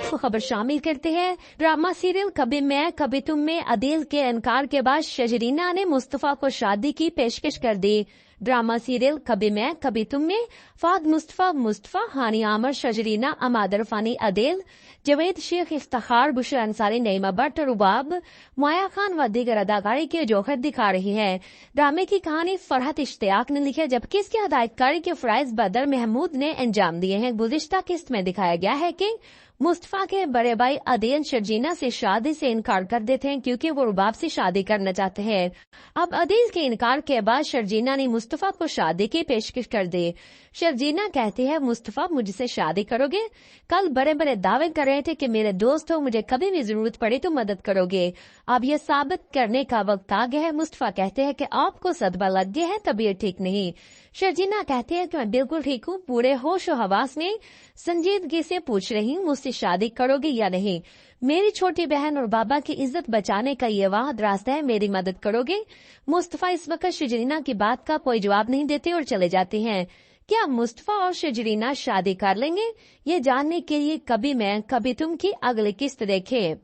खबर शामिल करते हैं। ड्रामा सीरियल कभी मैं कभी तुम में अदील के इनकार के बाद शजरीना ने मुस्तफा को शादी की पेशकश कर दी। ड्रामा सीरियल कभी मैं कभी तुम में फाद मुस्तफा हानी आमर शजरीना अमादर फानी अदील जवेद शेख इफ्तार बुशर अंसारी नईमा भट्ट रुबाब माया खान व दीगर अदाकारी के जौहर दिखा रही है। ड्रामे की कहानी फरहत इश्तियाक ने लिखी है, जबकि इसकी हदायतकारी के फराइज बदर महमूद ने अंजाम दिए हैं। गुज़िश्ता किस्त में दिखाया गया है कि मुस्तफा के बड़े भाई अदील शर्जीना से शादी से इनकार कर देते हैं क्योंकि वो रुबाब से शादी करना चाहते हैं। अब अदील के इनकार के बाद शर्जीना ने मुस्तफा को शादी की पेशकश कर दी। शर्जीना कहती है, मुस्तफा मुझसे शादी करोगे? कल बड़े बड़े दावे कर रहे थे कि मेरे दोस्त हो, मुझे कभी भी जरूरत पड़े तो मदद करोगे। अब ये साबित करने का वक्त आ गया है। मुस्तफा कहते हैं कि आपको सदमा लग गया है, तबीयत ठीक नहीं। शर्जीना कहती है कि मैं बिल्कुल ठीक हूँ, पूरे होश और हवास में संजीदगी से पूछ रही हूँ, मुझसे शादी करोगे या नहीं? मेरी छोटी बहन और बाबा की इज्जत बचाने का ये वाहिद रास्ता है, मेरी मदद करोगे? मुस्तफा इस वक्त शजरीना की बात का कोई जवाब नहीं देते और चले जाते हैं। क्या मुस्तफा और शजरीना शादी कर लेंगे? ये जानने के लिए कभी मैं कभी तुम की अगली किस्त देखें।